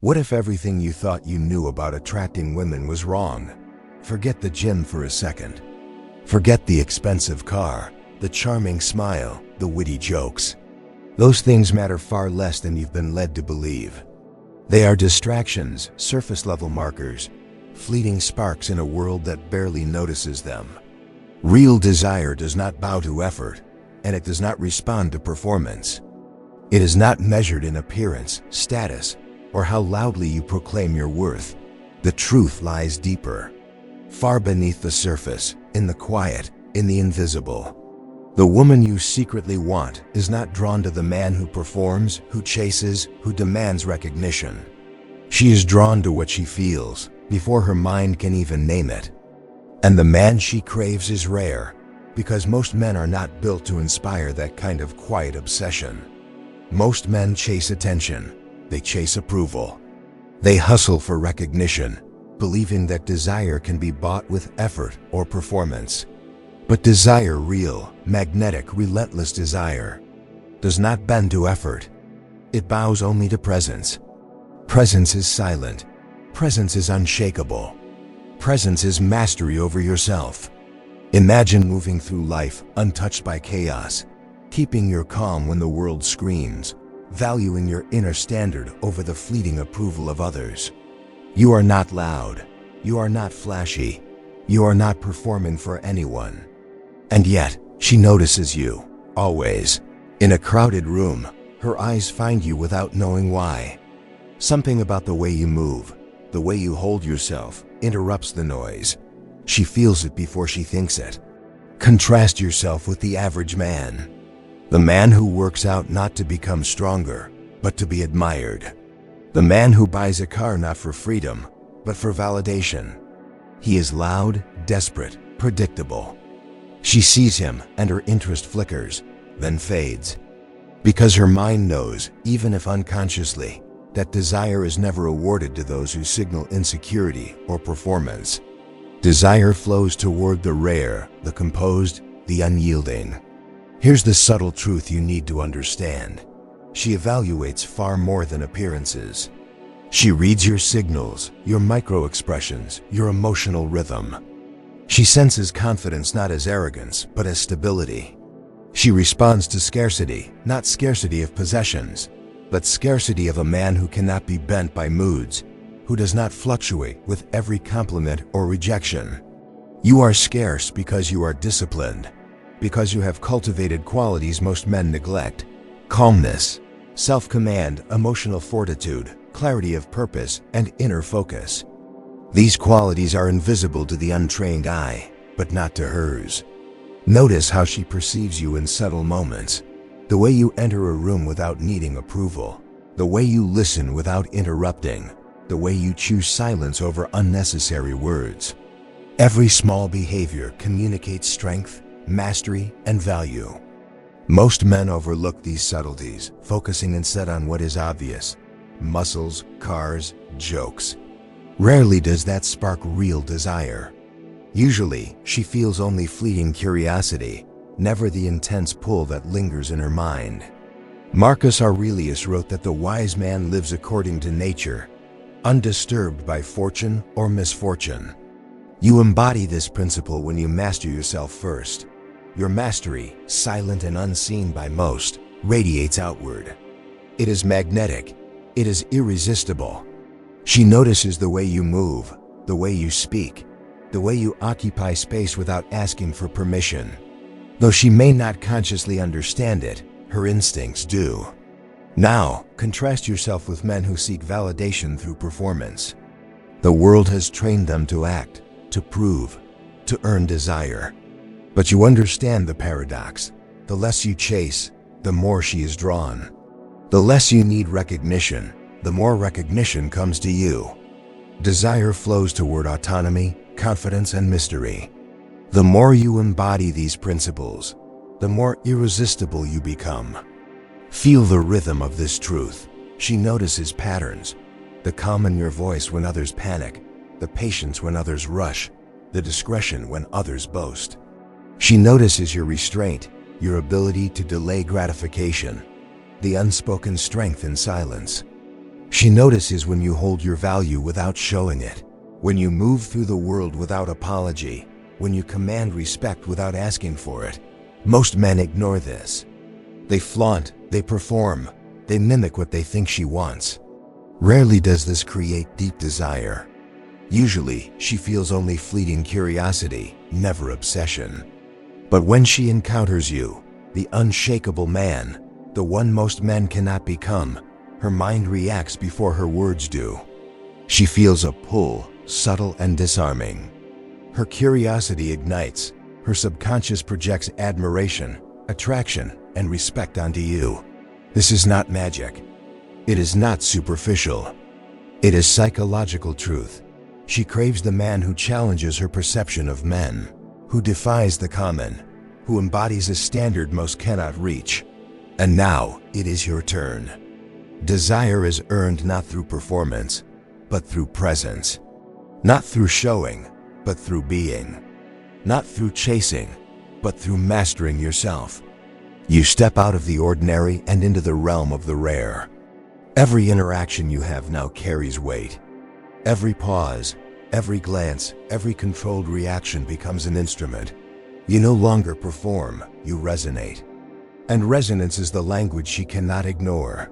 What if everything you thought you knew about attracting women was wrong? Forget the gym for a second. Forget the expensive car, the charming smile, the witty jokes. Those things matter far less than you've been led to believe. They are distractions, surface-level markers, fleeting sparks in a world that barely notices them. Real desire does not bow to effort, and it does not respond to performance. It is not measured in appearance, status, or how loudly you proclaim your worth. The truth lies deeper, far beneath the surface, in the quiet, in the invisible. The woman you secretly want is not drawn to the man who performs, who chases, who demands recognition. She is drawn to what she feels, before her mind can even name it. And the man she craves is rare, because most men are not built to inspire that kind of quiet obsession. Most men chase attention. They chase approval. They hustle for recognition, believing that desire can be bought with effort or performance. But desire, real, magnetic, relentless desire, does not bend to effort. It bows only to presence. Presence is silent. Presence is unshakable. Presence is mastery over yourself. Imagine moving through life untouched by chaos, keeping your calm when the world screams, valuing your inner standard over the fleeting approval of others. You are not loud. You are not flashy. You are not performing for anyone. And yet, she notices you, always. In a crowded room, her eyes find you without knowing why. Something about the way you move, the way you hold yourself, interrupts the noise. She feels it before she thinks it. Contrast yourself with the average man. The man who works out not to become stronger, but to be admired. The man who buys a car not for freedom, but for validation. He is loud, desperate, predictable. She sees him and her interest flickers, then fades. Because her mind knows, even if unconsciously, that desire is never awarded to those who signal insecurity or performance. Desire flows toward the rare, the composed, the unyielding. Here's the subtle truth you need to understand. She evaluates far more than appearances. She reads your signals, your micro-expressions, your emotional rhythm. She senses confidence not as arrogance, but as stability. She responds to scarcity, not scarcity of possessions, but scarcity of a man who cannot be bent by moods, who does not fluctuate with every compliment or rejection. You are scarce because you are disciplined, because you have cultivated qualities most men neglect: calmness, self-command, emotional fortitude, clarity of purpose, and inner focus. These qualities are invisible to the untrained eye, but not to hers. Notice how she perceives you in subtle moments. The way you enter a room without needing approval. The way you listen without interrupting. The way you choose silence over unnecessary words. Every small behavior communicates strength, mastery, and value. Most men overlook these subtleties, focusing instead on what is obvious: muscles, cars, jokes. Rarely does that spark real desire. Usually, she feels only fleeting curiosity, never the intense pull that lingers in her mind. Marcus Aurelius wrote that the wise man lives according to nature, undisturbed by fortune or misfortune. You embody this principle when you master yourself first. Your mastery, silent and unseen by most, radiates outward. It is magnetic. It is irresistible. She notices the way you move, the way you speak, the way you occupy space without asking for permission. Though she may not consciously understand it, her instincts do. Now, contrast yourself with men who seek validation through performance. The world has trained them to act, to prove, to earn desire. But you understand the paradox. The less you chase, the more she is drawn. The less you need recognition, the more recognition comes to you. Desire flows toward autonomy, confidence, and mystery. The more you embody these principles, the more irresistible you become. Feel the rhythm of this truth. She notices patterns. The calm in your voice when others panic, the patience when others rush, the discretion when others boast. She notices your restraint, your ability to delay gratification, the unspoken strength in silence. She notices when you hold your value without showing it, when you move through the world without apology, when you command respect without asking for it. Most men ignore this. They flaunt, they perform, they mimic what they think she wants. Rarely does this create deep desire. Usually, she feels only fleeting curiosity, never obsession. But when she encounters you, the unshakable man, the one most men cannot become, her mind reacts before her words do. She feels a pull, subtle and disarming. Her curiosity ignites. Her subconscious projects admiration, attraction, and respect onto you. This is not magic. It is not superficial. It is psychological truth. She craves the man who challenges her perception of men, who defies the common, who embodies a standard most cannot reach. And now, it is your turn. Desire is earned not through performance, but through presence. Not through showing, but through being. Not through chasing, but through mastering yourself. You step out of the ordinary and into the realm of the rare. Every interaction you have now carries weight. Every pause, every glance, every controlled reaction becomes an instrument. You no longer perform, you resonate. And resonance is the language she cannot ignore.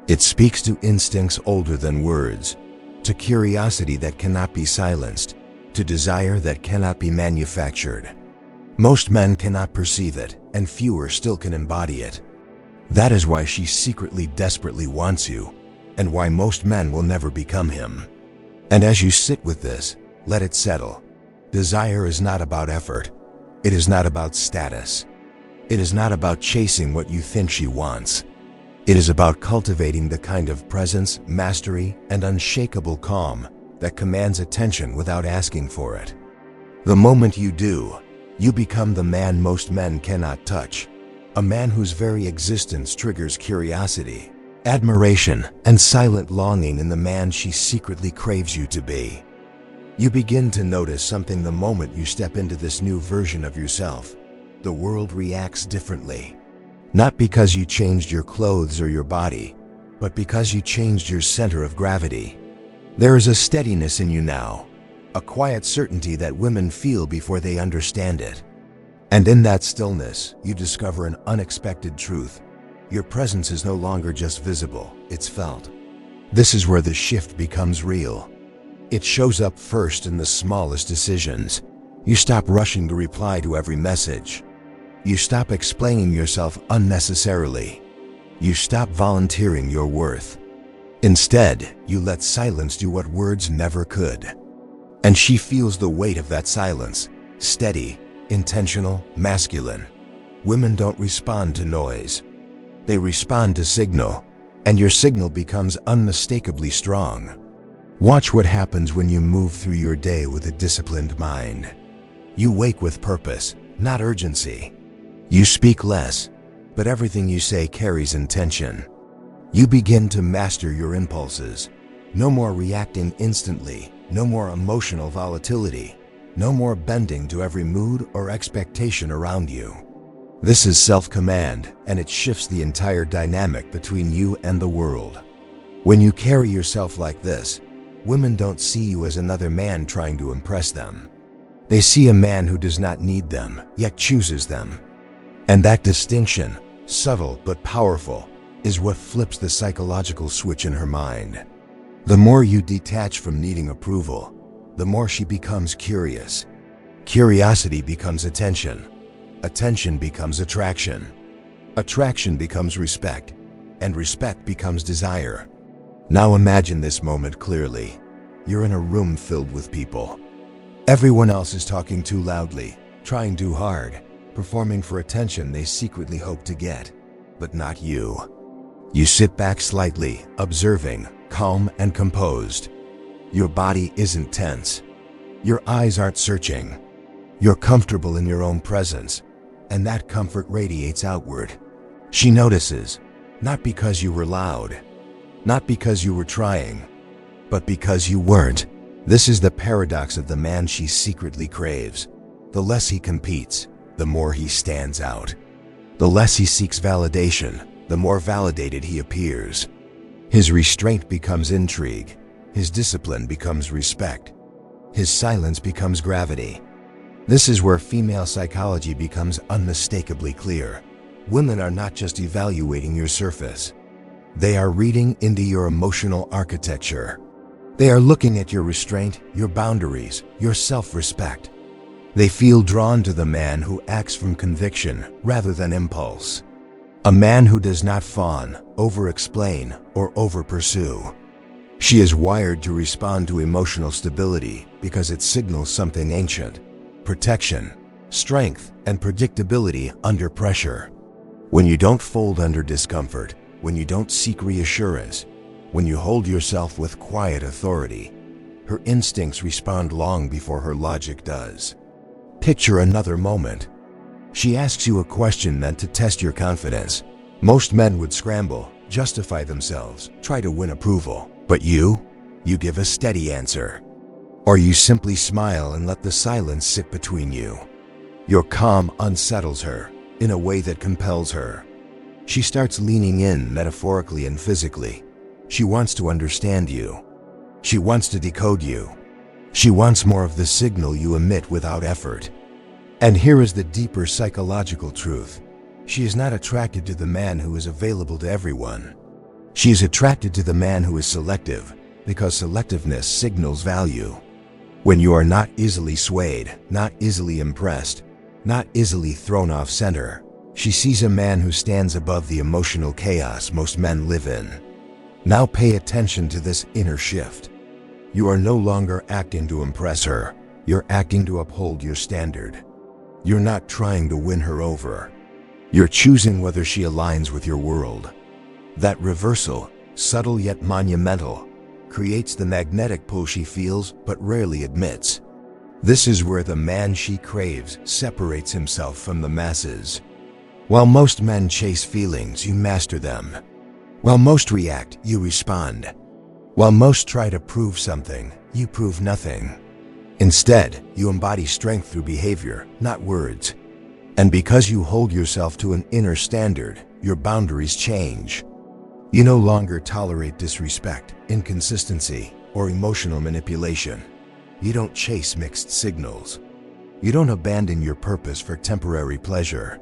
It speaks to instincts older than words, to curiosity that cannot be silenced, to desire that cannot be manufactured. Most men cannot perceive it, and fewer still can embody it. That is why she secretly, desperately wants you, and why most men will never become him. And as you sit with this, let it settle. Desire is not about effort. It is not about status. It is not about chasing what you think she wants. It is about cultivating the kind of presence, mastery, and unshakable calm that commands attention without asking for it. The moment you do, you become the man most men cannot touch, a man whose very existence triggers curiosity, admiration, and silent longing in the man she secretly craves you to be. You begin to notice something the moment you step into this new version of yourself. The world reacts differently. Not because you changed your clothes or your body, but because you changed your center of gravity. There is a steadiness in you now, a quiet certainty that women feel before they understand it. And in that stillness, you discover an unexpected truth. Your presence is no longer just visible, it's felt. This is where the shift becomes real. It shows up first in the smallest decisions. You stop rushing to reply to every message. You stop explaining yourself unnecessarily. You stop volunteering your worth. Instead, you let silence do what words never could. And she feels the weight of that silence, steady, intentional, masculine. Women don't respond to noise. They respond to signal, and your signal becomes unmistakably strong. Watch what happens when you move through your day with a disciplined mind. You wake with purpose, not urgency. You speak less, but everything you say carries intention. You begin to master your impulses. No more reacting instantly, no more emotional volatility, no more bending to every mood or expectation around you. This is self-command, and it shifts the entire dynamic between you and the world. When you carry yourself like this, women don't see you as another man trying to impress them. They see a man who does not need them, yet chooses them. And that distinction, subtle but powerful, is what flips the psychological switch in her mind. The more you detach from needing approval, the more she becomes curious. Curiosity becomes attention. Attention becomes attraction. Attraction becomes respect, and respect becomes desire. Now imagine this moment clearly. You're in a room filled with people. Everyone else is talking too loudly, trying too hard, performing for attention they secretly hope to get, but not you. You sit back slightly, observing, calm and composed. Your body isn't tense. Your eyes aren't searching. You're comfortable in your own presence, and that comfort radiates outward. She notices, not because you were loud, not because you were trying, but because you weren't. This is the paradox of the man she secretly craves. The less he competes, the more he stands out. The less he seeks validation, the more validated he appears. His restraint becomes intrigue. His discipline becomes respect. His silence becomes gravity. This is where female psychology becomes unmistakably clear. Women are not just evaluating your surface. They are reading into your emotional architecture. They are looking at your restraint, your boundaries, your self-respect. They feel drawn to the man who acts from conviction rather than impulse. A man who does not fawn, over-explain, or over-pursue. She is wired to respond to emotional stability because it signals something ancient: protection, strength, and predictability under pressure. When you don't fold under discomfort, when you don't seek reassurance, when you hold yourself with quiet authority, her instincts respond long before her logic does. Picture another moment. She asks you a question meant to test your confidence. Most men would scramble, justify themselves, try to win approval. But you give a steady answer. Or you simply smile and let the silence sit between you. Your calm unsettles her in a way that compels her. She starts leaning in metaphorically and physically. She wants to understand you. She wants to decode you. She wants more of the signal you emit without effort. And here is the deeper psychological truth. She is not attracted to the man who is available to everyone. She is attracted to the man who is selective, because selectiveness signals value. When you are not easily swayed, not easily impressed, not easily thrown off center, she sees a man who stands above the emotional chaos most men live in. Now pay attention to this inner shift. You are no longer acting to impress her. You're acting to uphold your standard. You're not trying to win her over. You're choosing whether she aligns with your world. That reversal, subtle yet monumental, creates the magnetic pull she feels but rarely admits. This is where the man she craves separates himself from the masses. While most men chase feelings, you master them. While most react, you respond. While most try to prove something, you prove nothing. Instead, you embody strength through behavior, not words. And because you hold yourself to an inner standard, your boundaries change. You no longer tolerate disrespect, inconsistency, or emotional manipulation. You don't chase mixed signals. You don't abandon your purpose for temporary pleasure.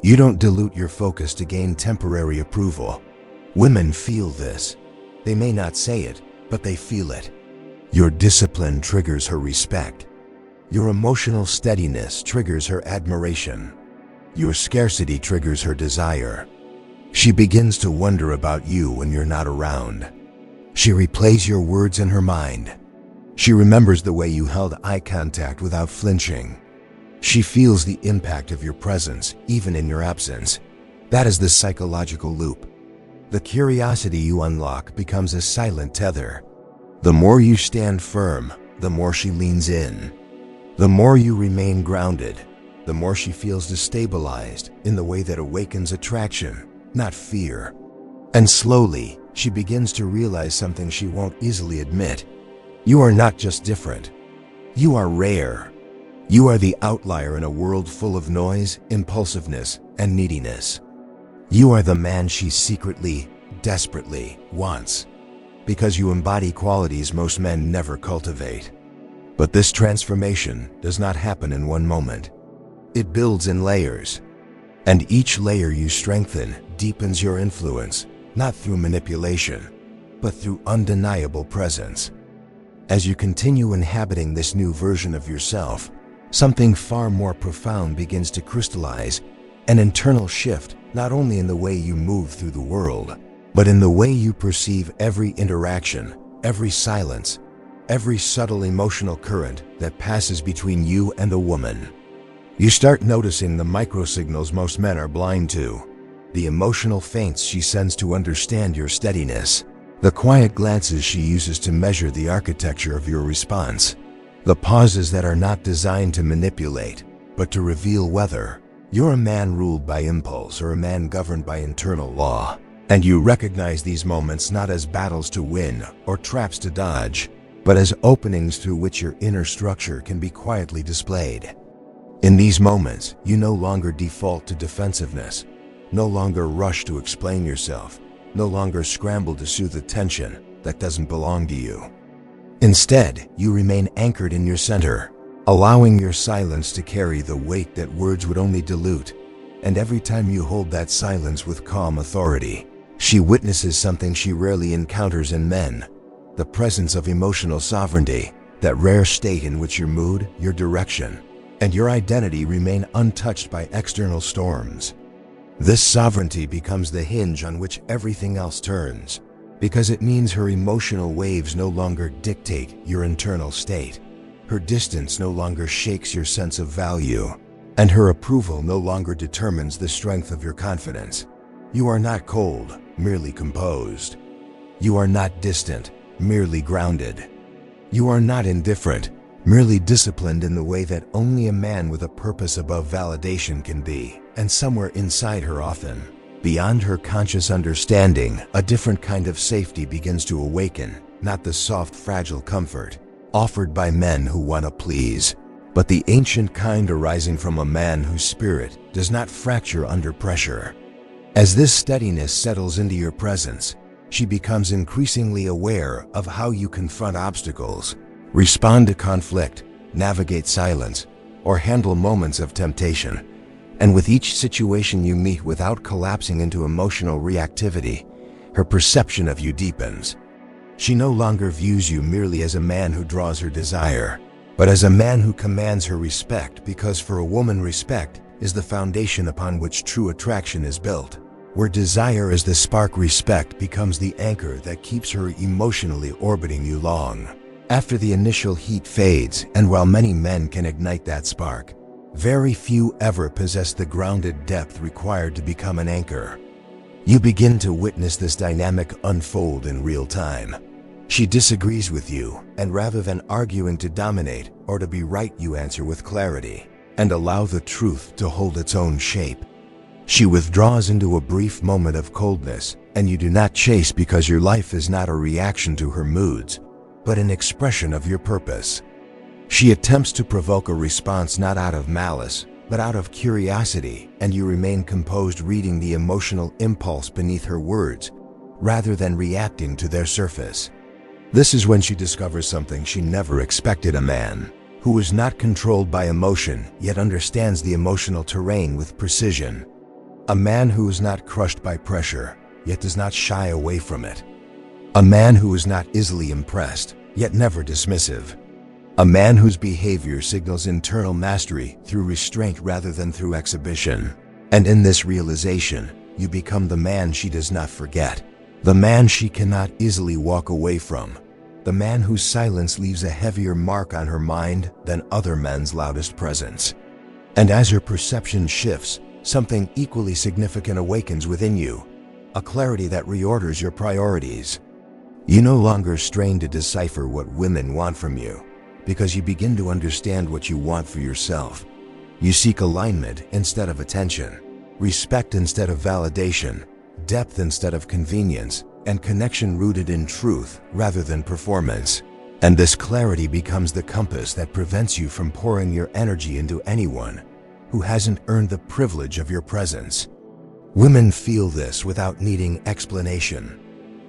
You don't dilute your focus to gain temporary approval. Women feel this. They may not say it, but they feel it. Your discipline triggers her respect. Your emotional steadiness triggers her admiration. Your scarcity triggers her desire. She begins to wonder about you when you're not around. She replays your words in her mind. She remembers the way you held eye contact without flinching. She feels the impact of your presence, even in your absence. That is the psychological loop. The curiosity you unlock becomes a silent tether. The more you stand firm, the more she leans in. The more you remain grounded, the more she feels destabilized in the way that awakens attraction, not fear. And slowly, she begins to realize something she won't easily admit. You are not just different. You are rare. You are the outlier in a world full of noise, impulsiveness, and neediness. You are the man she secretly, desperately wants, because you embody qualities most men never cultivate. But this transformation does not happen in one moment. It builds in layers. And each layer you strengthen deepens your influence, not through manipulation, but through undeniable presence. As you continue inhabiting this new version of yourself, something far more profound begins to crystallize, an internal shift, not only in the way you move through the world, but in the way you perceive every interaction, every silence, every subtle emotional current that passes between you and the woman. You start noticing the microsignals most men are blind to, the emotional feints she sends to understand your steadiness, the quiet glances she uses to measure the architecture of your response, the pauses that are not designed to manipulate, but to reveal whether you're a man ruled by impulse or a man governed by internal law. And you recognize these moments not as battles to win or traps to dodge, but as openings through which your inner structure can be quietly displayed. In these moments, you no longer default to defensiveness, no longer rush to explain yourself, no longer scramble to soothe the tension that doesn't belong to you. Instead, you remain anchored in your center, allowing your silence to carry the weight that words would only dilute. And every time you hold that silence with calm authority, she witnesses something she rarely encounters in men: the presence of emotional sovereignty, that rare state in which your mood, your direction, and your identity remain untouched by external storms. This sovereignty becomes the hinge on which everything else turns, because it means her emotional waves no longer dictate your internal state. Her distance no longer shakes your sense of value, and her approval no longer determines the strength of your confidence. You are not cold, merely composed. You are not distant, merely grounded. You are not indifferent, merely disciplined in the way that only a man with a purpose above validation can be. And somewhere inside her, often beyond her conscious understanding, a different kind of safety begins to awaken, not the soft, fragile comfort offered by men who want to please, but the ancient kind arising from a man whose spirit does not fracture under pressure. As this steadiness settles into your presence, she becomes increasingly aware of how you confront obstacles, respond to conflict, navigate silence, or handle moments of temptation. And with each situation you meet, without collapsing into emotional reactivity, her perception of you deepens. She no longer views you merely as a man who draws her desire, but as a man who commands her respect, because for a woman, respect is the foundation upon which true attraction is built. Where desire is the spark, respect becomes the anchor that keeps her emotionally orbiting you long after the initial heat fades. And while many men can ignite that spark, very few ever possess the grounded depth required to become an anchor. You begin to witness this dynamic unfold in real time. She disagrees with you, and rather than arguing to dominate or to be right, you answer with clarity and allow the truth to hold its own shape. She withdraws into a brief moment of coldness, and you do not chase, because your life is not a reaction to her moods, but an expression of your purpose. She attempts to provoke a response not out of malice, but out of curiosity, and you remain composed, reading the emotional impulse beneath her words, rather than reacting to their surface. This is when she discovers something she never expected: a man who is not controlled by emotion, yet understands the emotional terrain with precision. A man who is not crushed by pressure, yet does not shy away from it. A man who is not easily impressed, yet never dismissive. A man whose behavior signals internal mastery through restraint rather than through exhibition. And in this realization, you become the man she does not forget, the man she cannot easily walk away from, the man whose silence leaves a heavier mark on her mind than other men's loudest presence. And as her perception shifts, something equally significant awakens within you, a clarity that reorders your priorities. You no longer strain to decipher what women want from you, because you begin to understand what you want for yourself. You seek alignment instead of attention, respect instead of validation, depth instead of convenience, and connection rooted in truth rather than performance. And this clarity becomes the compass that prevents you from pouring your energy into anyone who hasn't earned the privilege of your presence. Women feel this without needing explanation.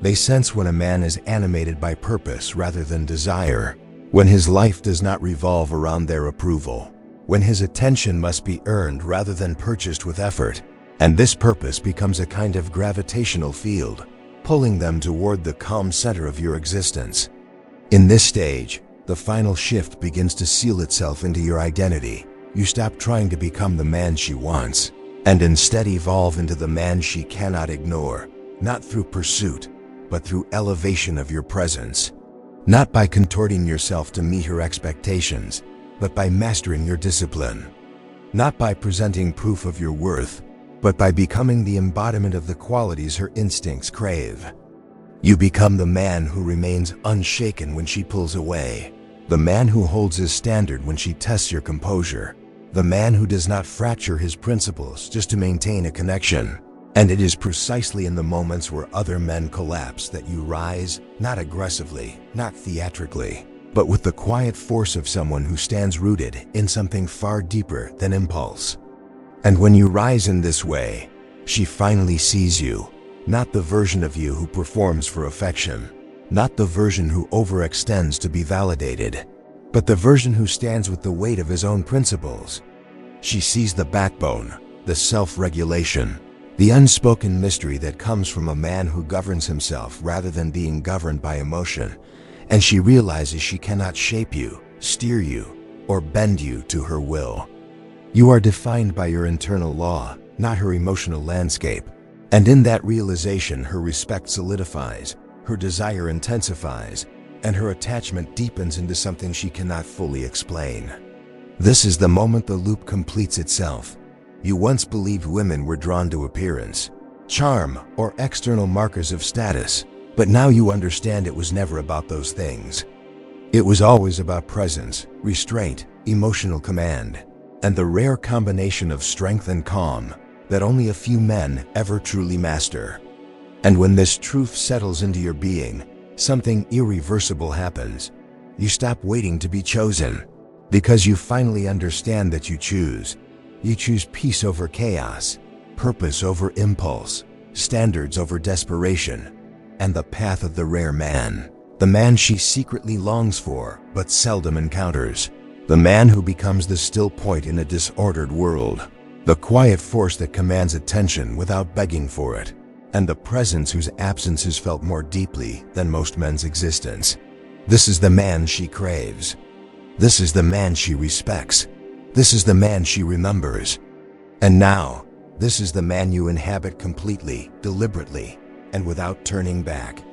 They sense when a man is animated by purpose rather than desire, when his life does not revolve around their approval, when his attention must be earned rather than purchased with effort. And this purpose becomes a kind of gravitational field, pulling them toward the calm center of your existence. In this stage, the final shift begins to seal itself into your identity. You stop trying to become the man she wants, and instead evolve into the man she cannot ignore, not through pursuit, but through elevation of your presence. Not by contorting yourself to meet her expectations, but by mastering your discipline. Not by presenting proof of your worth, but by becoming the embodiment of the qualities her instincts crave. You become the man who remains unshaken when she pulls away, the man who holds his standard when she tests your composure, the man who does not fracture his principles just to maintain a connection. And it is precisely in the moments where other men collapse that you rise, not aggressively, not theatrically, but with the quiet force of someone who stands rooted in something far deeper than impulse. And when you rise in this way, she finally sees you, Not the version of you who performs for affection. Not the version who overextends to be validated, but the version who stands with the weight of his own principles. She sees the backbone, the self-regulation, the unspoken mystery that comes from a man who governs himself rather than being governed by emotion, and she realizes she cannot shape you, steer you, or bend you to her will. You are defined by your internal law, not her emotional landscape, and in that realization her respect solidifies, her desire intensifies, and her attachment deepens into something she cannot fully explain. This is the moment the loop completes itself. You once believed women were drawn to appearance, charm, or external markers of status, but now you understand it was never about those things. It was always about presence, restraint, emotional command, and the rare combination of strength and calm that only a few men ever truly master. And when this truth settles into your being, something irreversible happens. You stop waiting to be chosen, because you finally understand that you choose. You choose peace over chaos, purpose over impulse, standards over desperation, and the path of the rare man. The man she secretly longs for, but seldom encounters. The man who becomes the still point in a disordered world. The quiet force that commands attention without begging for it. And the presence whose absence is felt more deeply than most men's existence. This is the man she craves. This is the man she respects. This is the man she remembers. And now, this is the man you inhabit completely, deliberately, and without turning back.